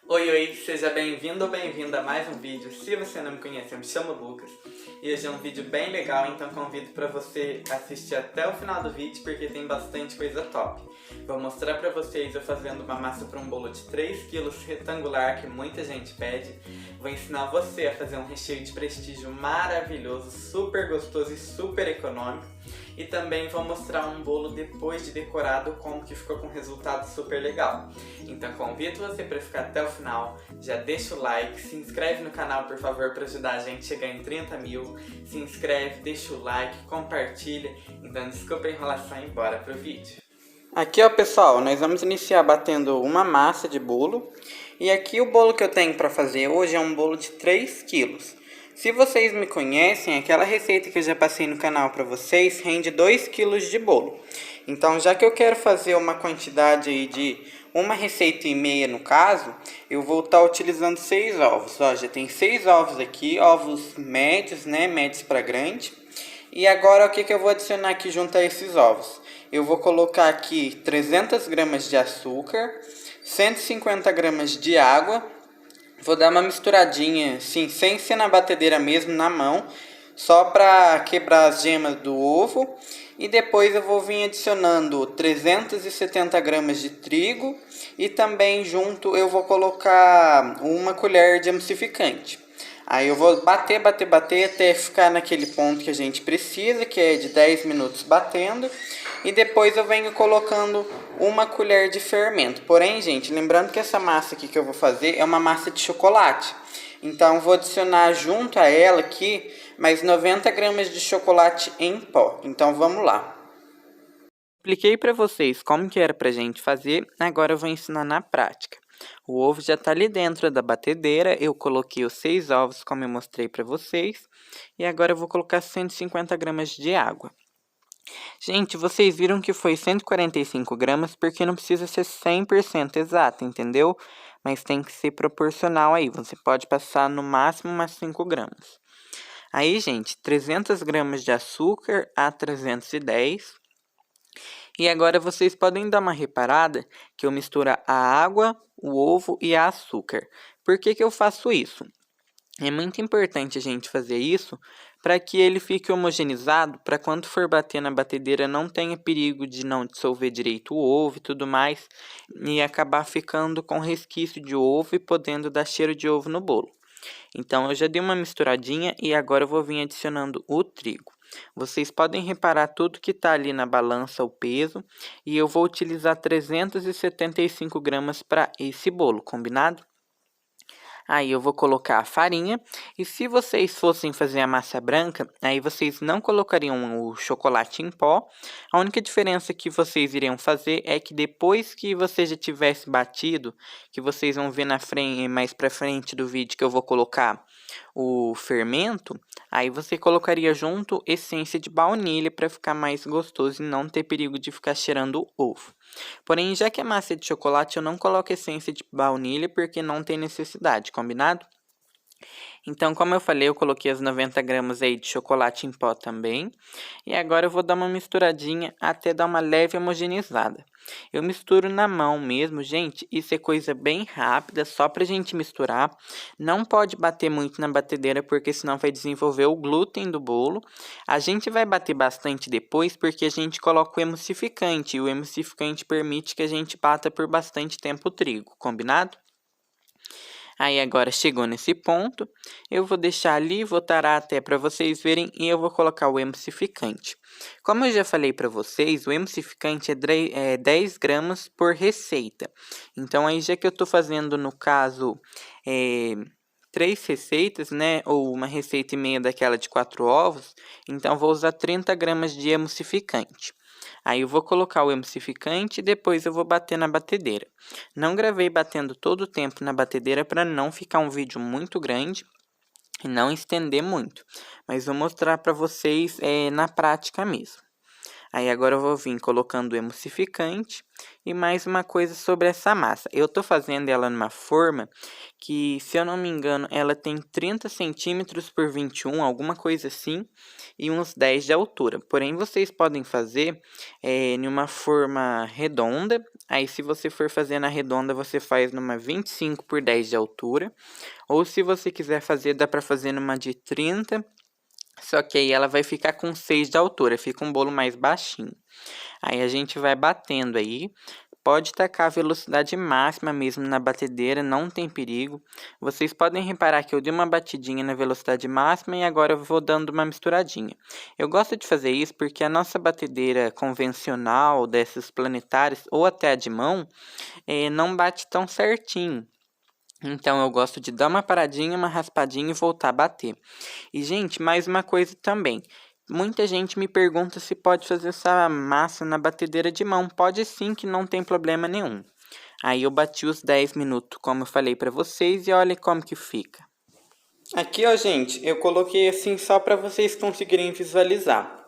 Oi, oi, seja bem-vindo ou bem-vinda a mais um vídeo. Se você não me conhece, eu me chamo Lucas e hoje é um vídeo bem legal, então convido para você assistir até o final do vídeo porque tem bastante coisa top. Vou mostrar para vocês eu fazendo uma massa para um bolo de 3 kg retangular que muita gente pede. Vou ensinar você a fazer um recheio de prestígio maravilhoso, super gostoso e super econômico. E também vou mostrar um bolo depois de decorado como que ficou com um resultado super legal. Então convido você para ficar até o final, já deixa o like, se inscreve no canal por favor para ajudar a gente a chegar em 30 mil, se inscreve, deixa o like, compartilha, então desculpa a enrolação e bora pro vídeo. Aqui ó pessoal, nós vamos iniciar batendo uma massa de bolo e aqui o bolo que eu tenho para fazer hoje é um bolo de 3 quilos. Se vocês me conhecem, aquela receita que eu já passei no canal para vocês rende 2 kg de bolo. Então, já que eu quero fazer uma quantidade aí de uma receita e meia no caso, eu vou estar utilizando 6 ovos. Ó, já tem 6 ovos aqui, ovos médios, né? Médios para grande. E agora o que eu vou adicionar aqui junto a esses ovos? Eu vou colocar aqui 300 gramas de açúcar, 150 gramas de água. Vou dar uma misturadinha, assim, sem ser na batedeira mesmo, na mão, só para quebrar as gemas do ovo. E depois eu vou vir adicionando 370 gramas de trigo e também junto eu vou colocar uma colher de emulsificante. Aí eu vou bater até ficar naquele ponto que a gente precisa, que é de 10 minutos batendo. E depois eu venho colocando uma colher de fermento. Porém, gente, lembrando que essa massa aqui que eu vou fazer é uma massa de chocolate. Então, vou adicionar junto a ela aqui mais 90 gramas de chocolate em pó. Então, vamos lá. Expliquei para vocês como que era pra gente fazer, agora eu vou ensinar na prática. O ovo já está ali dentro da batedeira, eu coloquei os 6 ovos como eu mostrei para vocês. E agora eu vou colocar 150 gramas de água. Gente, vocês viram que foi 145 gramas porque não precisa ser 100% exato, entendeu? Mas tem que ser proporcional aí, você pode passar no máximo umas 5 gramas. Aí, gente, 300 gramas de açúcar a 310. E agora vocês podem dar uma reparada que eu misturo a água, o ovo e a açúcar. Por que eu faço isso? É muito importante a gente fazer isso para que ele fique homogeneizado, para quando for bater na batedeira não tenha perigo de não dissolver direito o ovo e tudo mais, e acabar ficando com resquício de ovo e podendo dar cheiro de ovo no bolo. Então eu já dei uma misturadinha e agora eu vou vir adicionando o trigo. Vocês podem reparar tudo que está ali na balança, o peso, e eu vou utilizar 375 gramas para esse bolo, combinado? Aí eu vou colocar a farinha, e se vocês fossem fazer a massa branca, aí vocês não colocariam o chocolate em pó. A única diferença que vocês iriam fazer é que depois que você já tivesse batido, que vocês vão ver na frente, mais pra frente do vídeo que eu vou colocar o fermento, aí você colocaria junto essência de baunilha para ficar mais gostoso e não ter perigo de ficar cheirando ovo. Porém, já que é massa de chocolate, eu não coloco essência de baunilha porque não tem necessidade, combinado? Então, como eu falei, eu coloquei as 90 gramas aí de chocolate em pó também. E agora eu vou dar uma misturadinha até dar uma leve homogeneizada. Eu misturo na mão mesmo, gente. Isso é coisa bem rápida, só pra gente misturar. Não pode bater muito na batedeira, porque senão vai desenvolver o glúten do bolo. A gente vai bater bastante depois, porque a gente coloca o emulsificante. E o emulsificante permite que a gente bata por bastante tempo o trigo, combinado? Aí agora chegou nesse ponto, eu vou deixar ali, vou tarar até para vocês verem e eu vou colocar o emulsificante. Como eu já falei para vocês, o emulsificante é 10 gramas por receita. Então aí já que eu estou fazendo no caso 3 receitas, né, ou uma receita e meia daquela de 4 ovos, então vou usar 30 gramas de emulsificante. Aí eu vou colocar o emulsificante e depois eu vou bater na batedeira. Não gravei batendo todo o tempo na batedeira para não ficar um vídeo muito grande e não estender muito. Mas vou mostrar para vocês na prática mesmo. Aí agora eu vou vir colocando o emulsificante e mais uma coisa sobre essa massa. Eu estou fazendo ela numa forma que, se eu não me engano, ela tem 30 centímetros por 21, alguma coisa assim, e uns 10 de altura. Porém, vocês podem fazer em uma forma redonda Aí se você for fazer na redonda, você faz numa 25 por 10 de altura. Ou se você quiser fazer, dá pra fazer numa de 30. Só que aí ela vai ficar com 6 de altura, fica um bolo mais baixinho. Aí a gente vai batendo aí. Pode tacar a velocidade máxima mesmo na batedeira, não tem perigo. Vocês podem reparar que eu dei uma batidinha na velocidade máxima e agora eu vou dando uma misturadinha. Eu gosto de fazer isso porque a nossa batedeira convencional, dessas planetárias ou até a de mão, não bate tão certinho. Então eu gosto de dar uma paradinha, uma raspadinha e voltar a bater. E gente, mais uma coisa também. Muita gente me pergunta se pode fazer essa massa na batedeira de mão. Pode sim, que não tem problema nenhum. Aí eu bati os 10 minutos, como eu falei pra vocês, e olha como que fica. Aqui, ó, gente, eu coloquei assim só pra vocês conseguirem visualizar.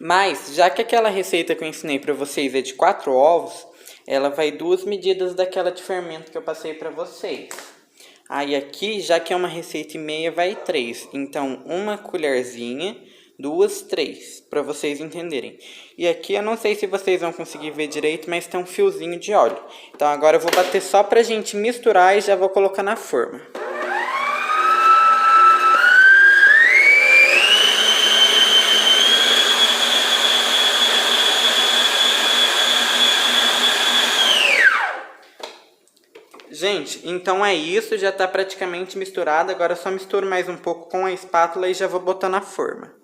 Mas, já que aquela receita que eu ensinei pra vocês é de 4 ovos, ela vai 2 medidas daquela de fermento que eu passei pra vocês. Aí aqui, já que é uma receita e meia, vai 3. Então, uma colherzinha, 2, 3, para vocês entenderem. E aqui eu não sei se vocês vão conseguir ver direito, mas tem um fiozinho de óleo. Então agora eu vou bater só pra gente misturar e já vou colocar na forma. Gente, então é isso, já tá praticamente misturado. Agora eu só misturo mais um pouco com a espátula e já vou botar na forma.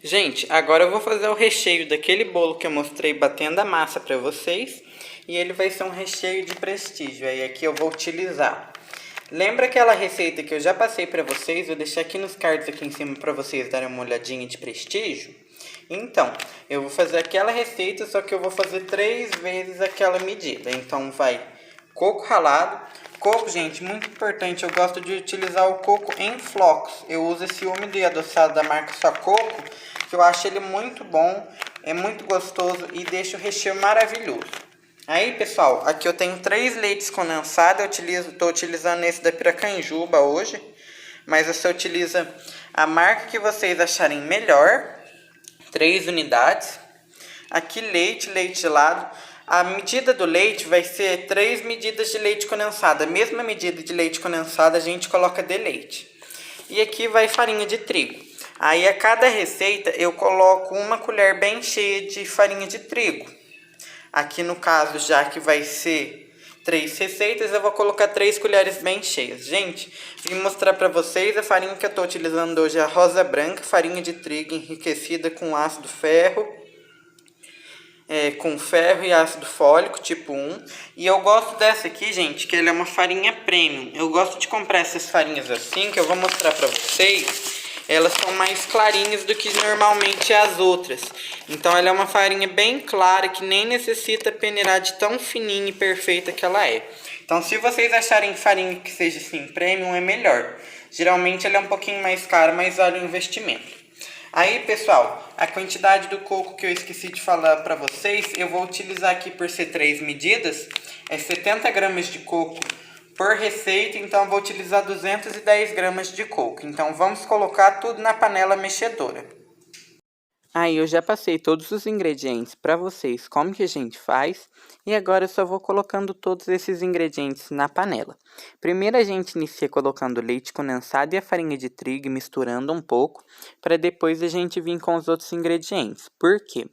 Gente, agora eu vou fazer o recheio daquele bolo que eu mostrei batendo a massa para vocês. E ele vai ser um recheio de prestígio, aí aqui eu vou utilizar. Lembra aquela receita que eu já passei para vocês? Vou deixar aqui nos cards aqui em cima para vocês darem uma olhadinha de prestígio. Então, eu vou fazer aquela receita, só que eu vou fazer 3 vezes aquela medida. Então vai coco ralado. Coco, gente, muito importante, eu gosto de utilizar o coco em flocos. Eu uso esse úmido e adoçado da marca Só Coco, que eu acho ele muito bom, é muito gostoso e deixa o recheio maravilhoso. Aí, pessoal, aqui eu tenho 3 leites condensados, estou utilizando esse da Piracanjuba hoje, mas você utiliza a marca que vocês acharem melhor, 3 unidades. Aqui leite gelado. A medida do leite vai ser 3 medidas de leite condensado. A mesma medida de leite condensado a gente coloca de leite. E aqui vai farinha de trigo. Aí a cada receita eu coloco uma colher bem cheia de farinha de trigo. Aqui no caso, já que vai ser 3 receitas, eu vou colocar 3 colheres bem cheias. Gente, vim mostrar para vocês a farinha que eu estou utilizando hoje, a Rosa Branca, farinha de trigo enriquecida com ácido ferro. Com ferro e ácido fólico tipo 1. E eu gosto dessa aqui, gente, que ela é uma farinha premium. Eu gosto de comprar essas farinhas assim, que eu vou mostrar pra vocês. Elas são mais clarinhas do que normalmente as outras. Então ela é uma farinha bem clara, que nem necessita peneirar de tão fininha e perfeita que ela é. Então se vocês acharem farinha que seja assim premium, é melhor. Geralmente ela é um pouquinho mais cara, mas vale o investimento. Aí, pessoal, a quantidade do coco que eu esqueci de falar para vocês, eu vou utilizar aqui por ser 3 medidas, é 70 gramas de coco por receita, então eu vou utilizar 210 gramas de coco. Então vamos colocar tudo na panela mexedora. Aí eu já passei todos os ingredientes para vocês, como que a gente faz, e agora eu só vou colocando todos esses ingredientes na panela. Primeiro a gente inicia colocando o leite condensado e a farinha de trigo e misturando um pouco, para depois a gente vir com os outros ingredientes. Por quê?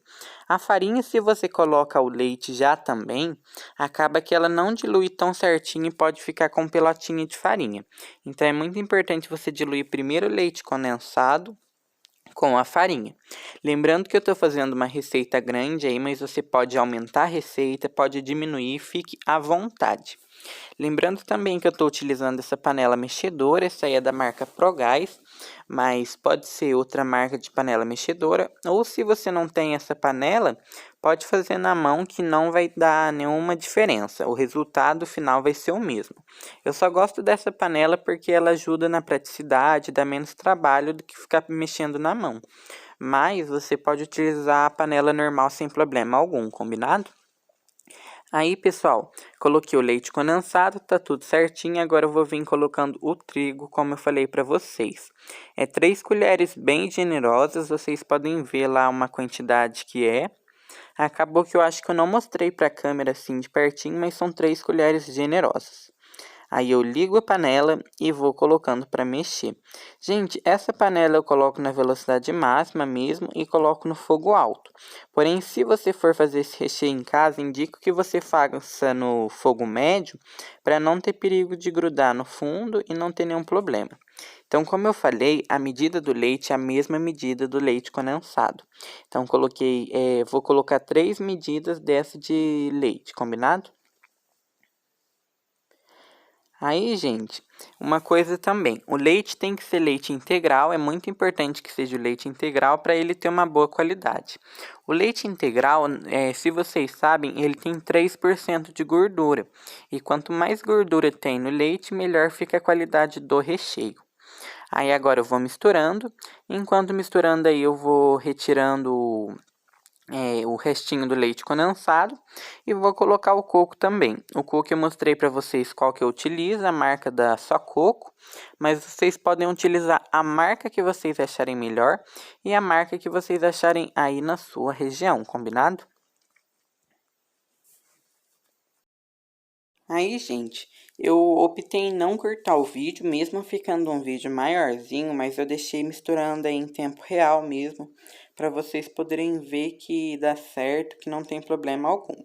A farinha, se você coloca o leite já também, acaba que ela não dilui tão certinho e pode ficar com pelotinha de farinha. Então é muito importante você diluir primeiro o leite condensado com a farinha. Lembrando que eu estou fazendo uma receita grande aí, mas você pode aumentar a receita, pode diminuir, fique à vontade. Lembrando também que eu estou utilizando essa panela mexedora, essa aí é da marca Progás, mas pode ser outra marca de panela mexedora, ou se você não tem essa panela, pode fazer na mão que não vai dar nenhuma diferença, o resultado final vai ser o mesmo. Eu só gosto dessa panela porque ela ajuda na praticidade, dá menos trabalho do que ficar mexendo na mão, mas você pode utilizar a panela normal sem problema algum, combinado? Aí, pessoal, coloquei o leite condensado, tá tudo certinho. Agora eu vou vir colocando o trigo, como eu falei para vocês. 3 colheres bem generosas, vocês podem ver lá uma quantidade que é. Acabou que eu acho que eu não mostrei para a câmera assim de pertinho, mas são 3 colheres generosas. Aí eu ligo a panela e vou colocando para mexer. Gente, essa panela eu coloco na velocidade máxima mesmo e coloco no fogo alto. Porém, se você for fazer esse recheio em casa, indico que você faça no fogo médio para não ter perigo de grudar no fundo e não ter nenhum problema. Então, como eu falei, a medida do leite é a mesma medida do leite condensado. Então, vou colocar 3 medidas dessa de leite, combinado? Aí, gente, uma coisa também, o leite tem que ser leite integral, é muito importante que seja o leite integral para ele ter uma boa qualidade. O leite integral, se vocês sabem, ele tem 3% de gordura, e quanto mais gordura tem no leite, melhor fica a qualidade do recheio. Aí agora eu vou misturando, enquanto misturando aí eu vou retirando o restinho do leite condensado e vou colocar o coco também. O coco eu mostrei para vocês qual que eu utilizo, a marca da Só Coco, mas vocês podem utilizar a marca que vocês acharem melhor e a marca que vocês acharem aí na sua região, combinado? Aí, gente, eu optei em não cortar o vídeo, mesmo ficando um vídeo maiorzinho, mas eu deixei misturando aí em tempo real mesmo, para vocês poderem ver que dá certo, que não tem problema algum.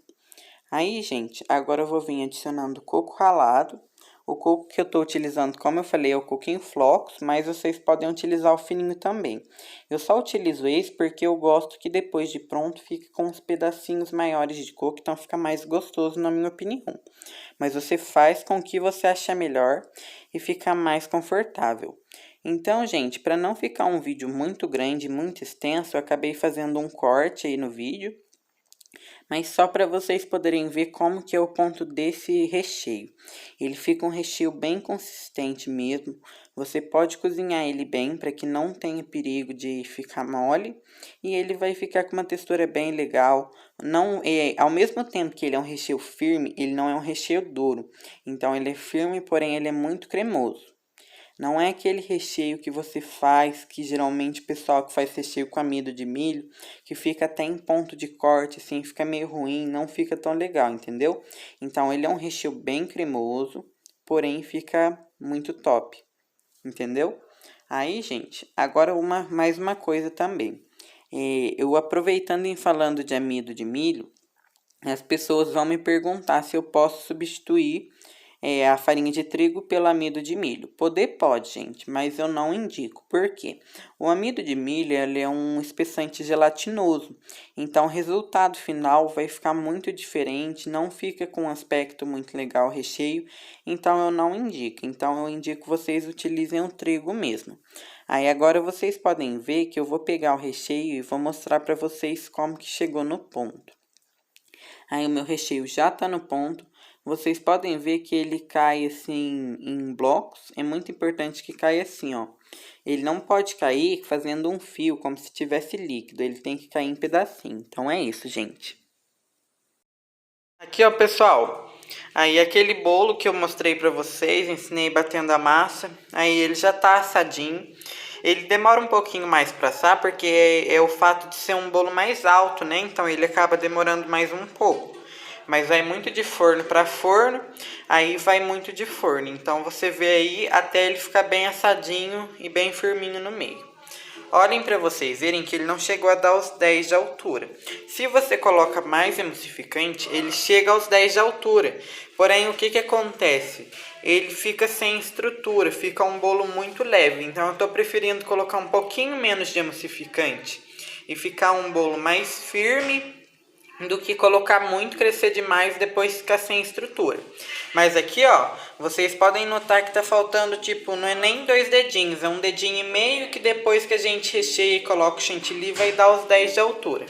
Aí, gente, agora eu vou vir adicionando coco ralado. O coco que eu estou utilizando, como eu falei, é o coco em flocos, mas vocês podem utilizar o fininho também. Eu só utilizo esse porque eu gosto que depois de pronto fique com uns pedacinhos maiores de coco, então fica mais gostoso na minha opinião. Mas você faz com o que você achar melhor e fica mais confortável. Então, gente, para não ficar um vídeo muito grande, muito extenso, eu acabei fazendo um corte aí no vídeo, mas só para vocês poderem ver como que é o ponto desse recheio. Ele fica um recheio bem consistente mesmo. Você pode cozinhar ele bem para que não tenha perigo de ficar mole e ele vai ficar com uma textura bem legal. Não ao mesmo tempo que ele é um recheio firme, ele não é um recheio duro. Então ele é firme, porém ele é muito cremoso. Não é aquele recheio que você faz, que geralmente o pessoal que faz recheio com amido de milho, que fica até em ponto de corte, assim, fica meio ruim, não fica tão legal, entendeu? Então, ele é um recheio bem cremoso, porém fica muito top, entendeu? Aí, gente, agora mais uma coisa também. Eu aproveitando em falando de amido de milho, as pessoas vão me perguntar se eu posso substituir a farinha de trigo pelo amido de milho. Poder pode, gente, mas eu não indico. Por quê? O amido de milho ele é um espessante gelatinoso, então o resultado final vai ficar muito diferente, não fica com um aspecto muito legal o recheio, então eu não indico. Então eu indico vocês utilizem o trigo mesmo. Aí agora vocês podem ver que eu vou pegar o recheio e vou mostrar para vocês como que chegou no ponto. Aí o meu recheio já tá no ponto. Vocês podem ver que ele cai assim em blocos. É muito importante que caia assim, ó. Ele não pode cair fazendo um fio, como se tivesse líquido. Ele tem que cair em pedacinho. Então é isso, gente. Aqui, ó, pessoal. Aí aquele bolo que eu mostrei pra vocês, ensinei batendo a massa. Aí ele já tá assadinho. Ele demora um pouquinho mais para assar porque é o fato de ser um bolo mais alto, né? Então ele acaba demorando mais um pouco. Mas vai muito de forno para forno, aí vai muito de forno. Então você vê aí até ele ficar bem assadinho e bem firminho no meio. Olhem para vocês verem que ele não chegou a dar os 10 de altura. Se você coloca mais emulsificante, ele chega aos 10 de altura. Porém, o que acontece? Ele fica sem estrutura, fica um bolo muito leve. Então eu estou preferindo colocar um pouquinho menos de emulsificante e ficar um bolo mais firme do que colocar muito, crescer demais e depois ficar sem estrutura. Mas aqui, ó, vocês podem notar que tá faltando, tipo, não é nem 2 dedinhos, é um dedinho e meio que depois que a gente recheia e coloca o chantilly vai dar os 10 de altura.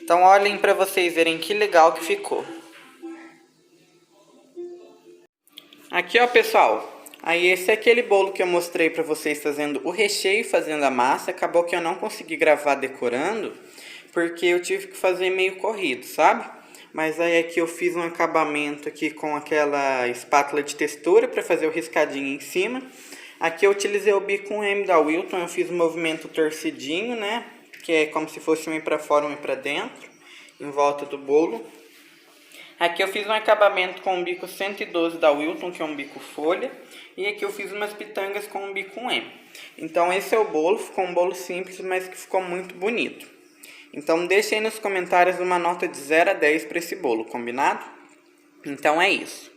Então olhem pra vocês verem que legal que ficou. Aqui, ó, pessoal, aí esse é aquele bolo que eu mostrei pra vocês fazendo o recheio e fazendo a massa. Acabou que eu não consegui gravar decorando, porque eu tive que fazer meio corrido, sabe? Mas aí aqui eu fiz um acabamento aqui com aquela espátula de textura para fazer o riscadinho em cima. Aqui eu utilizei o bico M da Wilton, eu fiz um movimento torcidinho, né? Que é como se fosse um ir para fora, um ir para dentro, em volta do bolo. Aqui eu fiz um acabamento com o bico 112 da Wilton, que é um bico folha. E aqui eu fiz umas pitangas com o bico M. Então esse é o bolo, ficou um bolo simples, mas que ficou muito bonito. Então deixe aí nos comentários uma nota de 0 a 10 para esse bolo, combinado? Então é isso.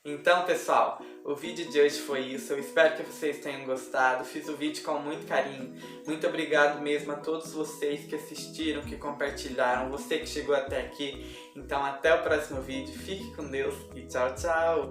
Então, pessoal, o vídeo de hoje foi isso. Eu espero que vocês tenham gostado. Fiz o vídeo com muito carinho. Muito obrigado mesmo a todos vocês que assistiram, que compartilharam, você que chegou até aqui. Então até o próximo vídeo. Fique com Deus e tchau, tchau!